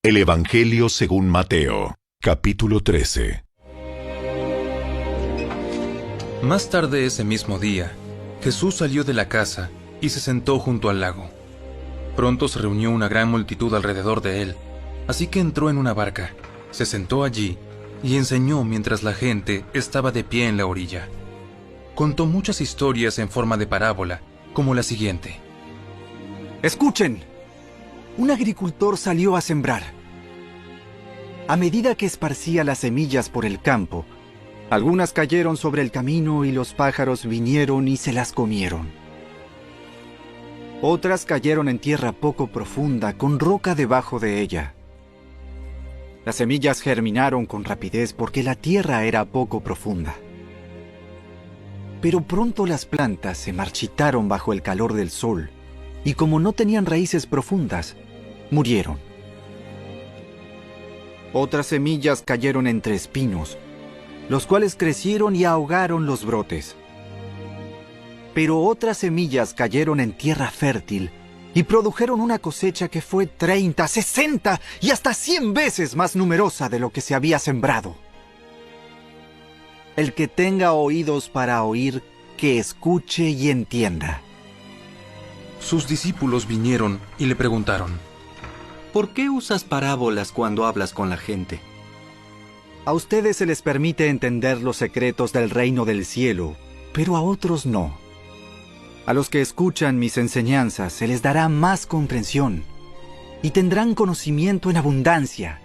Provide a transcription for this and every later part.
El Evangelio según Mateo, capítulo 13. Más tarde ese mismo día, Jesús salió de la casa y se sentó junto al lago. Pronto se reunió una gran multitud alrededor de él, así que entró en una barca, se sentó allí y enseñó mientras la gente estaba de pie en la orilla. Contó muchas historias en forma de parábola, como la siguiente. Escuchen, un agricultor salió a sembrar. A medida que esparcía las semillas por el campo, algunas cayeron sobre el camino y los pájaros vinieron y se las comieron. Otras cayeron en tierra poco profunda, con roca debajo de ella. Las semillas germinaron con rapidez porque la tierra era poco profunda. Pero pronto las plantas se marchitaron bajo el calor del sol, y como no tenían raíces profundas, murieron. Otras semillas cayeron entre espinos, los cuales crecieron y ahogaron los brotes. Pero otras semillas cayeron en tierra fértil y produjeron una cosecha que fue 30, 60 y hasta 100 veces más numerosa de lo que se había sembrado. El que tenga oídos para oír, que escuche y entienda. Sus discípulos vinieron y le preguntaron: ¿Por qué usas parábolas cuando hablas con la gente? A ustedes se les permite entender los secretos del reino del cielo, pero a otros no. A los que escuchan mis enseñanzas se les dará más comprensión y tendrán conocimiento en abundancia.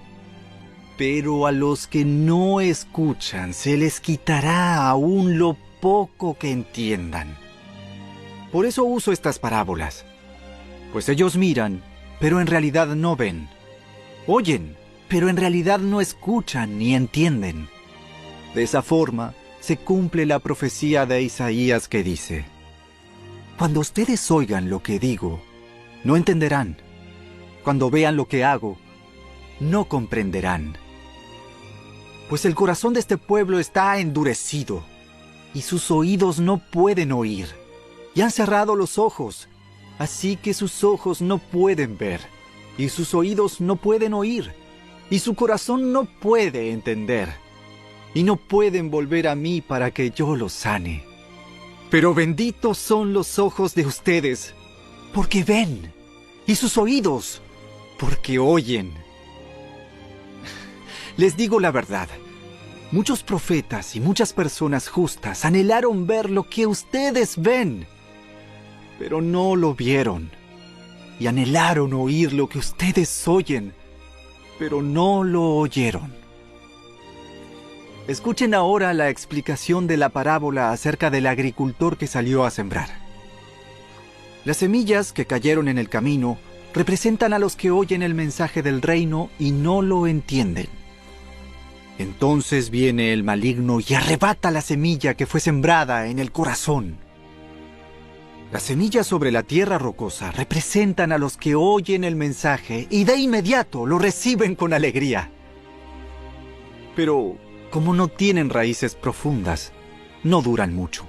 Pero a los que no escuchan se les quitará aún lo poco que entiendan. Por eso uso estas parábolas, pues ellos miran, pero en realidad no ven. Oyen, pero en realidad no escuchan ni entienden. De esa forma se cumple la profecía de Isaías que dice: Cuando ustedes oigan lo que digo, no entenderán. Cuando vean lo que hago, no comprenderán. Pues el corazón de este pueblo está endurecido, y sus oídos no pueden oír, y han cerrado los ojos, así que sus ojos no pueden ver, y sus oídos no pueden oír, y su corazón no puede entender, y no pueden volver a mí para que yo los sane. Pero benditos son los ojos de ustedes, porque ven, y sus oídos, porque oyen. Les digo la verdad, muchos profetas y muchas personas justas anhelaron ver lo que ustedes ven, pero no lo vieron, y anhelaron oír lo que ustedes oyen, pero no lo oyeron. Escuchen ahora la explicación de la parábola acerca del agricultor que salió a sembrar. Las semillas que cayeron en el camino representan a los que oyen el mensaje del reino y no lo entienden. Entonces viene el maligno y arrebata la semilla que fue sembrada en el corazón. Las semillas sobre la tierra rocosa representan a los que oyen el mensaje y de inmediato lo reciben con alegría. Pero como no tienen raíces profundas, no duran mucho.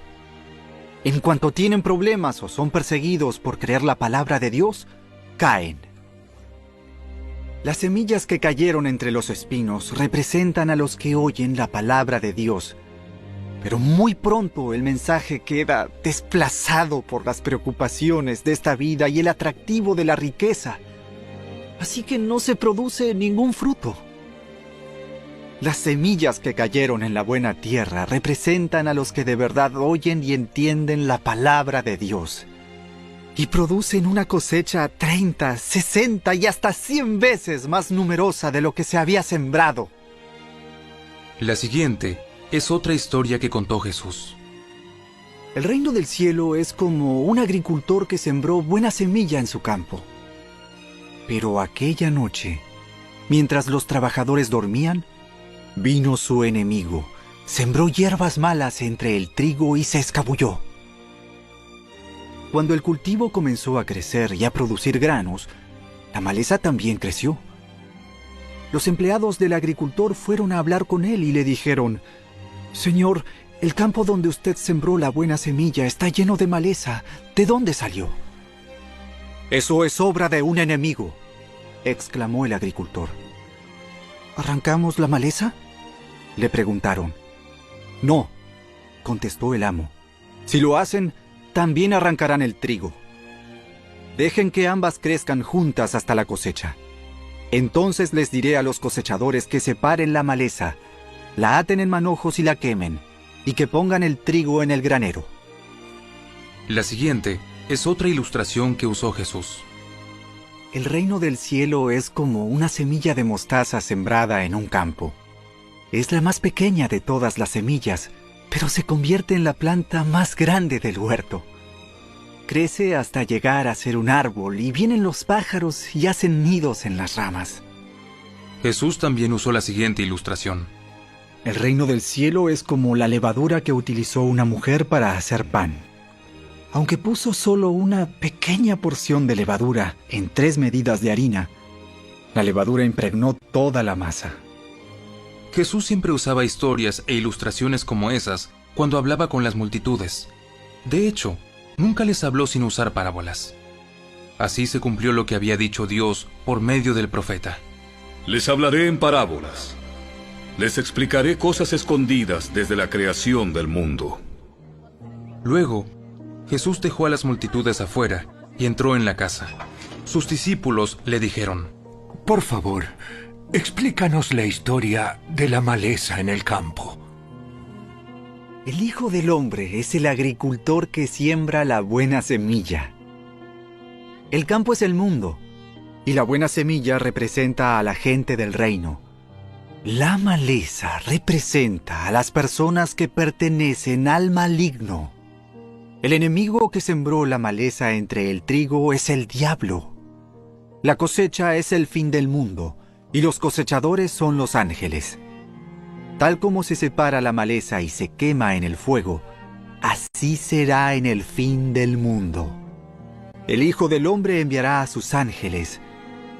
En cuanto tienen problemas o son perseguidos por creer la palabra de Dios, caen. Las semillas que cayeron entre los espinos representan a los que oyen la palabra de Dios, pero muy pronto el mensaje queda desplazado por las preocupaciones de esta vida y el atractivo de la riqueza, así que no se produce ningún fruto. Las semillas que cayeron en la buena tierra representan a los que de verdad oyen y entienden la palabra de Dios, y producen una cosecha 30, 60 y hasta 100 veces más numerosa de lo que se había sembrado. La siguiente es otra historia que contó Jesús. El reino del cielo es como un agricultor que sembró buena semilla en su campo. Pero aquella noche, mientras los trabajadores dormían, vino su enemigo, sembró hierbas malas entre el trigo y se escabulló. Cuando el cultivo comenzó a crecer y a producir granos, la maleza también creció. Los empleados del agricultor fueron a hablar con él y le dijeron: «Señor, el campo donde usted sembró la buena semilla está lleno de maleza. ¿De dónde salió?» «Eso es obra de un enemigo», exclamó el agricultor. ¿Arrancamos la maleza?, le preguntaron. No, contestó el amo. Si lo hacen, también arrancarán el trigo. Dejen que ambas crezcan juntas hasta la cosecha. Entonces les diré a los cosechadores que separen la maleza, la aten en manojos y la quemen, y que pongan el trigo en el granero. La siguiente es otra ilustración que usó Jesús. El reino del cielo es como una semilla de mostaza sembrada en un campo. Es la más pequeña de todas las semillas, pero se convierte en la planta más grande del huerto. Crece hasta llegar a ser un árbol y vienen los pájaros y hacen nidos en las ramas. Jesús también usó la siguiente ilustración. El reino del cielo es como la levadura que utilizó una mujer para hacer pan. Aunque puso solo una pequeña porción de levadura en 3 medidas de harina, la levadura impregnó toda la masa. Jesús siempre usaba historias e ilustraciones como esas cuando hablaba con las multitudes. De hecho, nunca les habló sin usar parábolas. Así se cumplió lo que había dicho Dios por medio del profeta. Les hablaré en parábolas. Les explicaré cosas escondidas desde la creación del mundo. Luego, Jesús dejó a las multitudes afuera y entró en la casa. Sus discípulos le dijeron: Por favor, explícanos la historia de la maleza en el campo. El Hijo del Hombre es el agricultor que siembra la buena semilla. El campo es el mundo, y la buena semilla representa a la gente del reino. La maleza representa a las personas que pertenecen al maligno. El enemigo que sembró la maleza entre el trigo es el diablo. La cosecha es el fin del mundo, y los cosechadores son los ángeles. Tal como se separa la maleza y se quema en el fuego, así será en el fin del mundo. El Hijo del Hombre enviará a sus ángeles,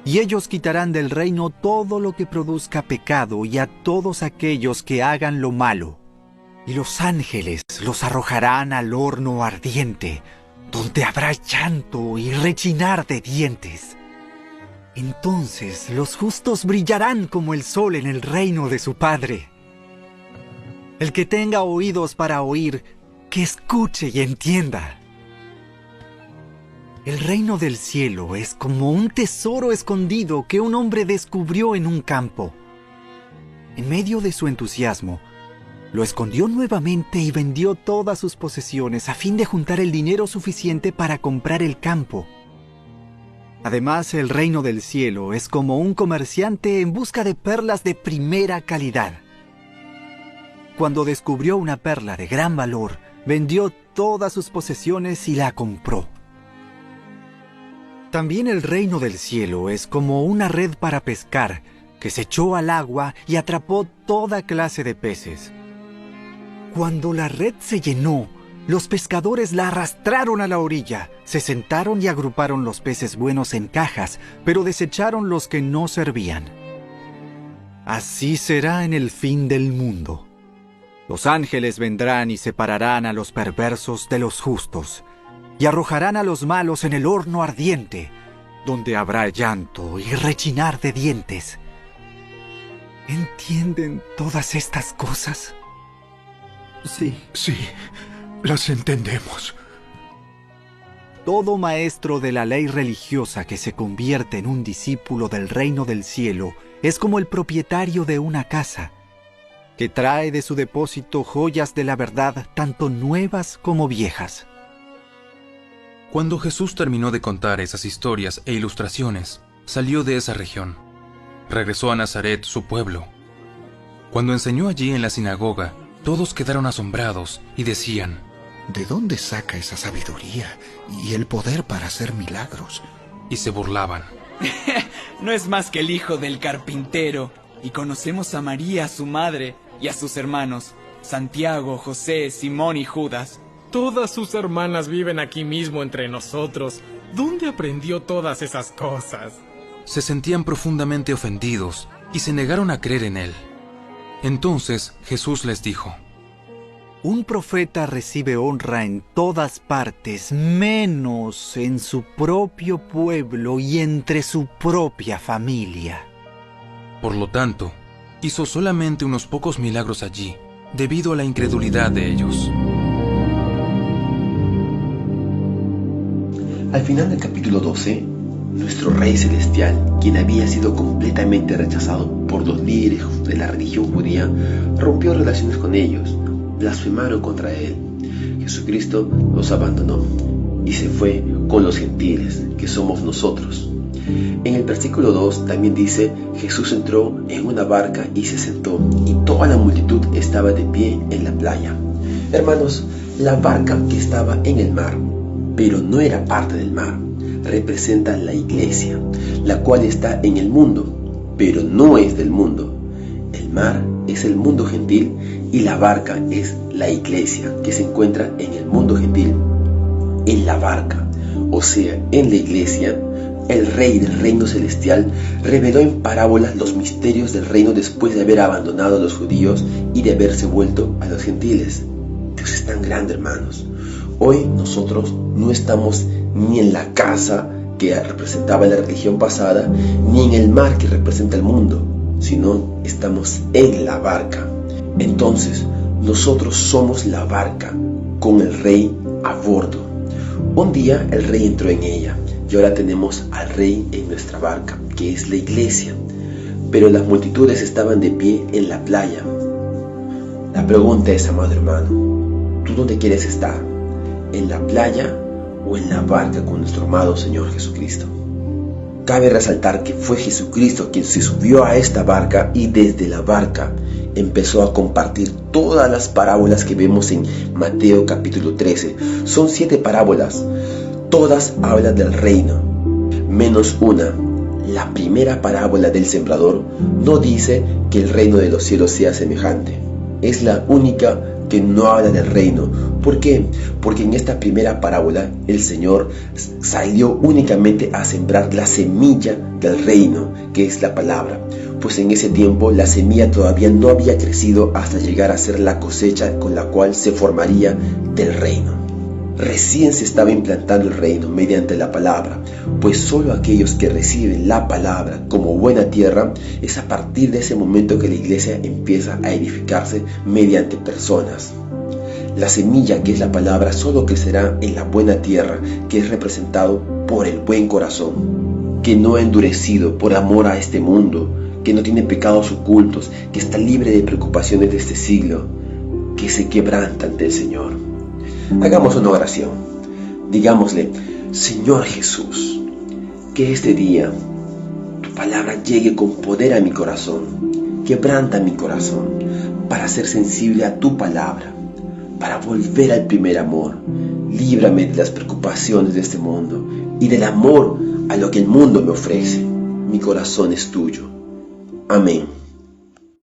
y ellos quitarán del reino todo lo que produzca pecado y a todos aquellos que hagan lo malo. Y los ángeles los arrojarán al horno ardiente, donde habrá llanto y rechinar de dientes. Entonces los justos brillarán como el sol en el reino de su Padre. El que tenga oídos para oír, que escuche y entienda. El reino del cielo es como un tesoro escondido que un hombre descubrió en un campo. En medio de su entusiasmo, lo escondió nuevamente y vendió todas sus posesiones a fin de juntar el dinero suficiente para comprar el campo. Además, el reino del cielo es como un comerciante en busca de perlas de primera calidad. Cuando descubrió una perla de gran valor, vendió todas sus posesiones y la compró. También el reino del cielo es como una red para pescar, que se echó al agua y atrapó toda clase de peces. Cuando la red se llenó, los pescadores la arrastraron a la orilla, se sentaron y agruparon los peces buenos en cajas, pero desecharon los que no servían. Así será en el fin del mundo. Los ángeles vendrán y separarán a los perversos de los justos, y arrojarán a los malos en el horno ardiente, donde habrá llanto y rechinar de dientes. ¿Entienden todas estas cosas? Sí, las entendemos. Todo maestro de la ley religiosa que se convierte en un discípulo del reino del cielo es como el propietario de una casa, que trae de su depósito joyas de la verdad, tanto nuevas como viejas. Cuando Jesús terminó de contar esas historias e ilustraciones, salió de esa región. Regresó a Nazaret, su pueblo. Cuando enseñó allí en la sinagoga, todos quedaron asombrados y decían: ¿De dónde saca esa sabiduría y el poder para hacer milagros? Y se burlaban. No es más que el hijo del carpintero, y conocemos a María, su madre, y a sus hermanos, Santiago, José, Simón y Judas. Todas sus hermanas viven aquí mismo entre nosotros. ¿Dónde aprendió todas esas cosas? Se sentían profundamente ofendidos y se negaron a creer en él. Entonces Jesús les dijo: Un profeta recibe honra en todas partes, menos en su propio pueblo y entre su propia familia. Por lo tanto, hizo solamente unos pocos milagros allí, debido a la incredulidad de ellos. Al final del capítulo 12, nuestro Rey Celestial, quien había sido completamente rechazado por los líderes de la religión judía, rompió relaciones con ellos, blasfemaron contra él. Jesucristo los abandonó y se fue con los gentiles, que somos nosotros. En el versículo 2 también dice: Jesús entró en una barca y se sentó, y toda la multitud estaba de pie en la playa. Hermanos, la barca que estaba en el mar, pero no era parte del mar, representa la iglesia, la cual está en el mundo, pero no es del mundo. El mar es el mundo gentil y la barca es la iglesia, que se encuentra en el mundo gentil. En la barca, o sea, en la iglesia, el Rey del reino celestial reveló en parábolas los misterios del reino después de haber abandonado a los judíos y de haberse vuelto a los gentiles. Dios es tan grande, hermanos. Hoy nosotros no estamos ni en la casa que representaba la religión pasada, ni en el mar que representa el mundo, sino estamos en la barca. Entonces, nosotros somos la barca con el Rey a bordo. Un día el Rey entró en ella y ahora tenemos al Rey en nuestra barca, que es la iglesia. Pero las multitudes estaban de pie en la playa. La pregunta es, amado hermano, ¿tú dónde quieres estar? ¿En la playa o en la barca con nuestro amado Señor Jesucristo? Cabe resaltar que fue Jesucristo quien se subió a esta barca y desde la barca empezó a compartir todas las parábolas que vemos en Mateo capítulo 13. Son 7 parábolas, todas hablan del reino, menos una. La primera parábola del sembrador no dice que el reino de los cielos sea semejante. Es la única que no habla del reino. ¿Por qué? Porque en esta primera parábola el Señor salió únicamente a sembrar la semilla del reino, que es la palabra. Pues en ese tiempo la semilla todavía no había crecido hasta llegar a ser la cosecha con la cual se formaría del reino. Recién se estaba implantando el reino mediante la palabra, pues solo aquellos que reciben la palabra como buena tierra, es a partir de ese momento que la iglesia empieza a edificarse mediante personas. La semilla, que es la palabra, solo crecerá en la buena tierra, que es representado por el buen corazón, que no ha endurecido por amor a este mundo, que no tiene pecados ocultos, que está libre de preocupaciones de este siglo, que se quebranta ante el Señor. Hagamos una oración. Digámosle: Señor Jesús, que este día tu palabra llegue con poder a mi corazón. Quebranta mi corazón para ser sensible a tu palabra, para volver al primer amor. Líbrame de las preocupaciones de este mundo y del amor a lo que el mundo me ofrece. Mi corazón es tuyo. Amén.